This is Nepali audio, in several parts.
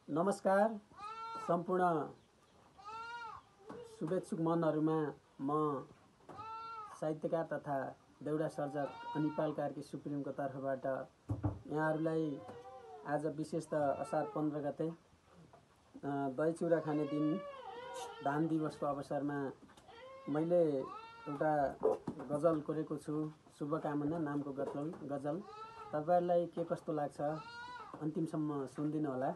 नमस्कार सम्पूर्ण शुभेच्छुक मनहरुमा म साहित्यकार तथा देउडा सर्जक अनिपाल कार्की सुप्रिमको तर्फबाट यहाँहरुलाई आज विशेष त असार 15 गते दही चिउरा खाने दिन धान दिवसको अवसरमा मैले एउटा गजल कोरेको छु। शुभकामना नामको गजल तपाईहरुलाई के कस्तो लाग्छ अन्तिमसम्म सुनिदिनु होला।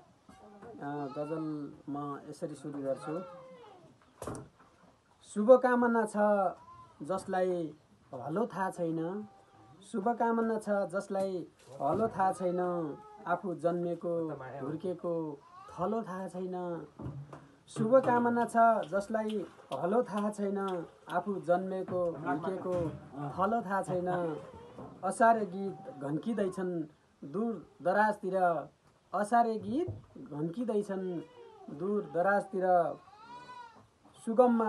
गजल म यसरी सुरु गर्छु। शुभकामना छ जसलाई हलो थाहा छैन, शुभकामना छ जसलाई हलो थाहा छैन, आफू जन्मेको हुर्केको थलो थाहा छैन। शुभकामना छ जसलाई हलो थाहा छैन, आफू जन्मेको हुर्केको थलो थाहा छैन। असारे गीत घन्किदैछन् दूर दराजतिर, असारे गीत घन्किदैछन् दूर दराजतिर। सुगममा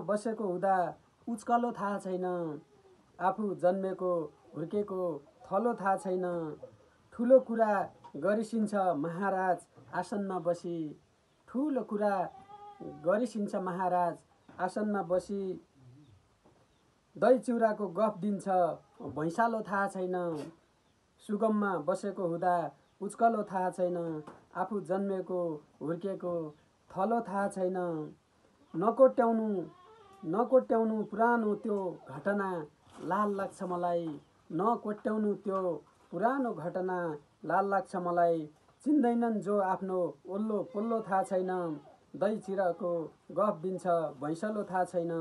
बसेको हुँदा उच्कलो थाहा छैन, आफू जन्मेको हुर्केको थलो थाहा छैन। ठुलो कुरा गरिसिन्छ महाराज आसनमा बसी, ठुलो कुरा गरिसिन्छ महाराज आसनमा बसी। दही चिउराको गफ दिन्छ भैँसालो थाहा छैन, सुगममा बसेको हुँदा उच्कलो थाहा छैन, आफू जन्मेको हुर्केको थलो थाहा छैन। नकोट्याउनु पुरानो त्यो घटना लाल लाग्छ मलाई, नकोट्याउनु त्यो पुरानो घटना लाल लाग्छ मलाई। चिन्दैनन् जो आफ्नो ओल्लो पोल्लो थाहा छैन, दही चिउराको गफ दिन्छ भैँसालो थाहा छैन,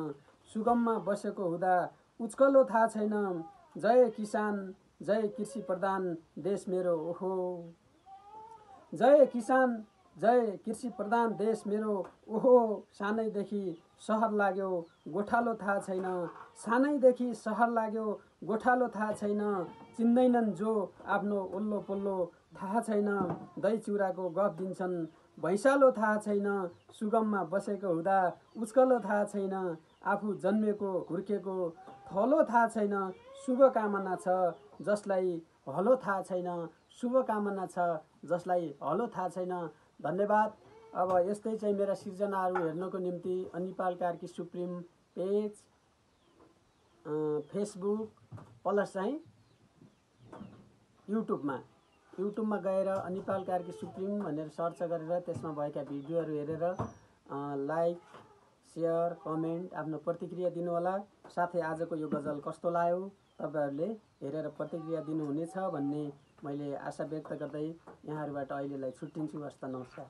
सुगममा बसेको हुँदा उच्कलो थाहा छैन। जय किसान जय कृषि प्रधान देश मेरो ओहो, जय किसान जय कृषि प्रधान देश मेरो ओहो। सानैदेखि सहर लाग्यो गोठालो थाहा छैन, सानैदेखि सहर लाग्यो गोठालो थाहा छैन। चिन्दैनन् जो आफ्नो ओल्लो पोल्लो थाहा छैन, दही चिउराको गफ दिन्छन् भैँसालो थाहा छैन, सुगममा बसेको हुँदा उच्कलो थाहा छैन, आफू जन्मेको हुर्केको थलो थाहा छैन। शुभकामना छ जसलाई हलो थाहा छैन, शुभकामना छ जसलाई हलो थाहा छैन। धन्यवाद। अब यस्तै चाहिँ मेरा सिर्जनाहरू हेर्नको निम्ति Anipal Karki supreme page, facebook plus चाहिँ युट्युबमा गएर अनिपाल कार्की सुप्रिम भनेर सर्च गरेर त्यसमा भएका भिडियोहरू हेरेर लाइक शेयर कमेन्ट आफ्नो प्रतिक्रिया दिनुहोला। साथै आजको यो गजल कस्तो लाग्यो तपाईहरुले हेरेर प्रतिक्रिया दिनुहुनेछ भन्ने मैले आशा व्यक्त गर्दै यहाँहरुबाट अहिलेलाई छुट्टिन्छु। हस्त नमस्कार।